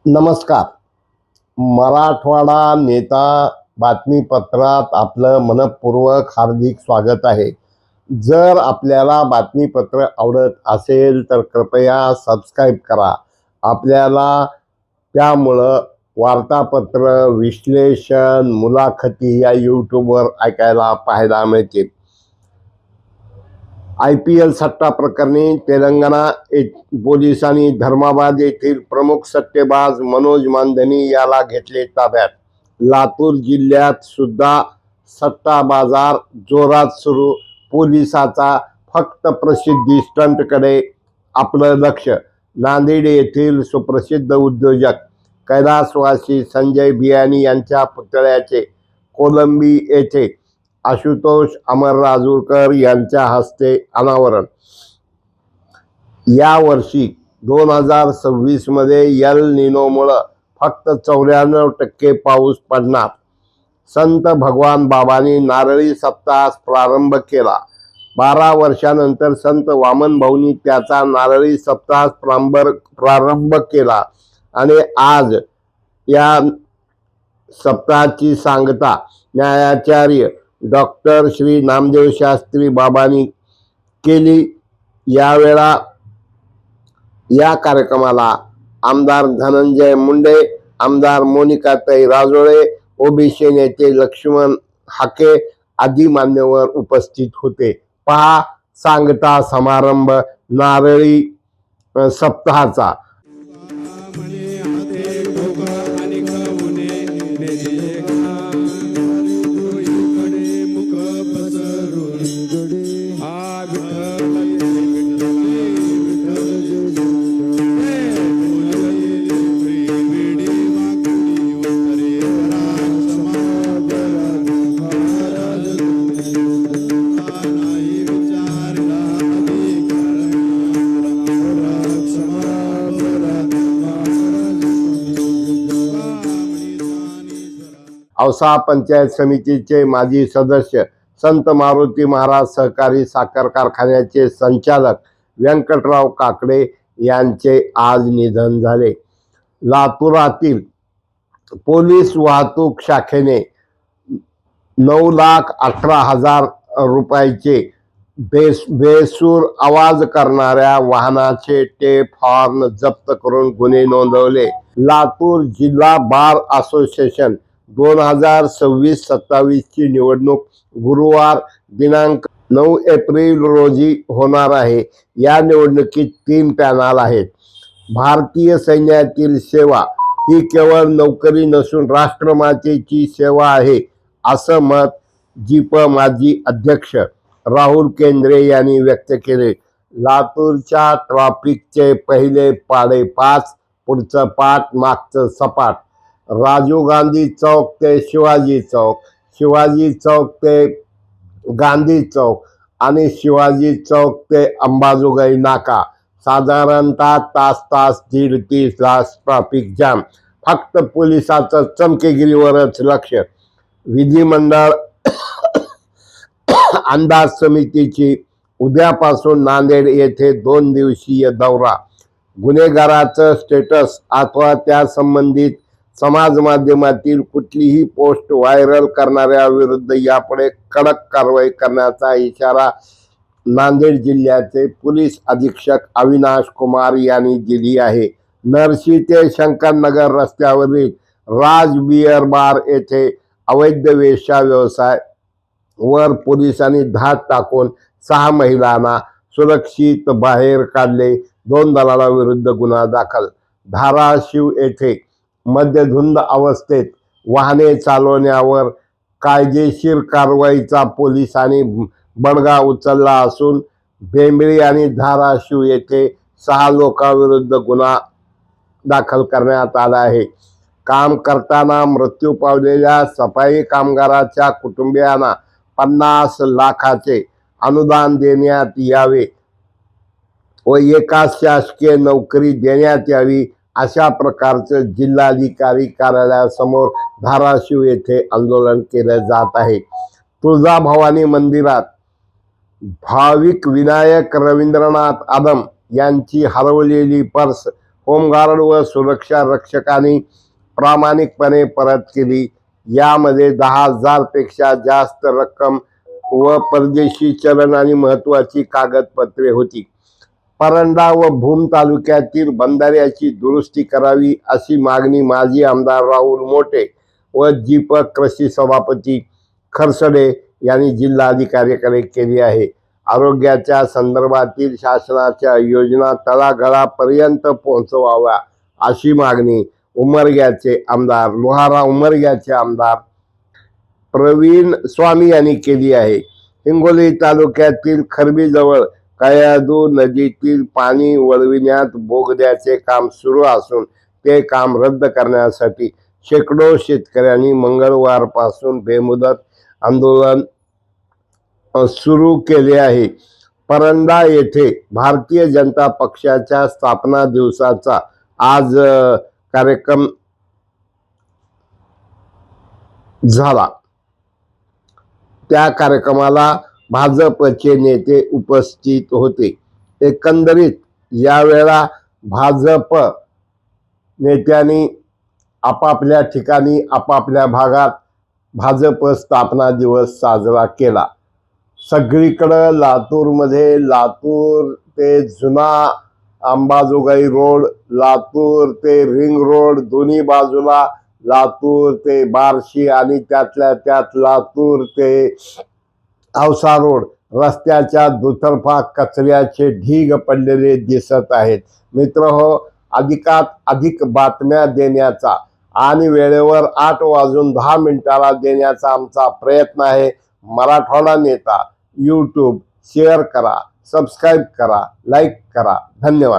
नमस्कार. मराठवाडा नेता बातमीपत्रात आपलं मनपूर्वक हार्दिक स्वागत आहे. जर आपल्याला बातमीपत्र आवडत असेल तर कृपया सबस्क्राईब करा. आपल्याला त्यामुळं वार्तापत्र, विश्लेषण, मुलाखती या यूट्यूबवर ऐकायला पाहायला मिळतील. IPL सट्टा प्रकरणी तेलंगणा पोलिसांनी धर्माबाद येथील प्रमुख सट्टेबाज मनोज मांधनी याला घेतले ताब्यात. लातूर जिल्ह्यात सुद्धा सट्टा बाजार जोरात सुरू. पोलिसाचा फक्त प्रसिद्धी स्टंटकडे आपलं लक्ष. नांदेड येथील सुप्रसिद्ध उद्योजक कैलासवासी संजय बियाणी यांच्या पुतळ्याचे कोलंबी येथे आशुतोष अमरराजूरकर यांच्या हस्ते अनावरण. या वर्षी 2026 मध्ये एल निनोमुळे फक्त 94% पाऊस पडणार. संत भगवान बाबांनी नारळी सप्ताहास प्रारंभ केला. 12 वर्षानंतर संत वामन भाऊंनी त्याचा नारळी सप्ताहास प्रारंभ केला आणि आज या सप्ताहाची सांगता न्यायाचार्य डॉक्टर श्री नामदेव शास्त्री बाबांनी केली. यावेळा या कार्यक्रमाला आमदार धनंजय मुंडे, आमदार मोनिकाताई राजोळे, ओबीसी नेते लक्ष्मण हाके आदी मान्यवर उपस्थित होते. पहा सांगता समारंभ नारळी सप्ताहाचा. औसा पंचायत समितीचे माजी सदस्य, संत मारुती महाराज सहकारी साखर कारखान्याचे संचालक व्यंकटराव काकडे यांचे आज निधन झाले. लातूरातील पोलीस वाहतूक शाखेने 9,18,000 रुपयाचे बेसूर आवाज करणाऱ्या वाहनाचे टेप हॉर्न जप्त करून गुन्हे नोंदवले. लातूर जिल्हा बार असोसिएशन 2026-27 ची निवडणूक गुरुवार दिनांक 9 एप्रिल रोजी होणार आहे. या निवडणुकीत 3 पॅनल आहेत. भारतीय सैन्यातील सेवा ही केवळ नोकरी नसून राष्ट्रमातेची सेवा आहे, असं मत जिप माजी अध्यक्ष राहुल केंद्रे यांनी व्यक्त केले. लातूरच्या ट्रॅफिकचे पहिले पाढे 5, पुढचं पाठ, मागचं सपाट. राजीव गांधी चौक ते शिवाजी चौक, शिवाजी चौक ते गांधी चौक आणि शिवाजी चौक ते अंबाजोगाई नाका. साधारणतः तास दीड तास ट्रॅफिक जाम. फक्त पोलिसाचं चमकेगिरीवरच लक्ष. विधिमंडळ अंदाज समितीची उद्यापासून नांदेड येथे 2 दिवसीय दौरा. गुन्हेगाराचं स्टेटस अथवा त्या संबंधित समाज माध्यमातील कुठलीही पोस्ट व्हायरल करणाऱ्या विरुद्ध यापुढे कडक कारवाई करण्याचा इशारा नांदेड जिल्ह्याचे पोलीस अधीक्षक अविनाश कुमार यांनी दिली आहे. नरसी ते शंकरनगर रस्त्यावरील राज बियर बार येथे अवैध वेश्या व्यवसाय वर पोलिसांनी धाड टाकून 6 महिलांना सुरक्षित बाहेर काढले. 2 दलालांविरुद्ध गुन्हा दाखल. धाराशिव येथे मद्यधुंद अवस्थेत वाहने चालवण्यावर कायदेशीर कारवाईचा पोलिसांनी बडगा उचलला असून बेंबळी आणि धाराशिव येथे 6 लोकांविरुद्ध गुन्हा दाखल करण्यात आला आहे. काम करताना मृत्यू पावलेल्या सफाई कामगाराच्या कुटुंबियांना 50 लाखाचे अनुदान देण्यात यावे व एकाच शासकीय नोकरी देण्यात यावी अशा प्रकारचं जिल्हाधिकारी कार्यालयासमोर धाराशिव येथे आंदोलन केलं जात आहे. तुळजाभवानी मंदिरात भाविक विनायक रवींद्रनाथ आदम यांची हरवलेली पर्स होमगार्ड व सुरक्षा रक्षकांनी प्रामाणिकपणे परत केली। यामध्ये 10,000 पेक्षा जास्त रक्कम व परदेशी चलन आणि महत्वाची कागदपत्रे होती। परंडा व भूम तालुक्यातील बंधाऱ्याची दुरुस्ती करावी अशी मागणी माजी आमदार राहुल मोठे व दीपक कृषी सभापती खरसडे यांनी जिल्हाधिकाऱ्यांकडे केली आहे। आरोग्याच्या संदर्भातील शासनाच्या योजना तळागाळापर्यंत पोहोचवाव्या अशी मागणी लोहारा उमरग्याचे आमदार प्रवीण स्वामी यांनी केली आहे। हिंगोली तालुक्यातील खरबीजवळ कयाधू नदीतील पाणी वळविण्यात बोगद्याचे काम सुरू असून ते काम रद्द करण्यासाठी शेकडो शेतकऱ्यांनी मंगळवारपासून बेमुदत आंदोलन सुरू केले आहे। परंडा येथे भारतीय जनता पक्षाच्या स्थापना दिवसाचा आज कार्यक्रम झाला। त्या कार्यक्रमाला भाजपचे नेते उपस्थित होते। एकंदरीत यावेळा भाजप नेत्यांनी आपापल्या ठिकाणी आपापल्या भागात भाजप स्थापना दिवस साजरा केला। सगळीकडे लातूर ते जुना अंबाजोगाई रोड, लातूर ते रिंग रोड, दोन्ही बाजूला लातूर ते बार्शी आणि त्यातल्या त्यात लातूर ते औसा रोड रस्त्याच्या दुतर्फा कचऱ्याचे ढीग पडलेले दिसत आहेत। मित्रहो, अधिकात अधिक बातम्या देण्याचा आणि वेळेवर 8:10 देण्याचा आमचा प्रयत्न आहे। मराठवाडा नेता यूट्यूब शेअर करा, सबस्क्राईब करा, लाईक करा। धन्यवाद।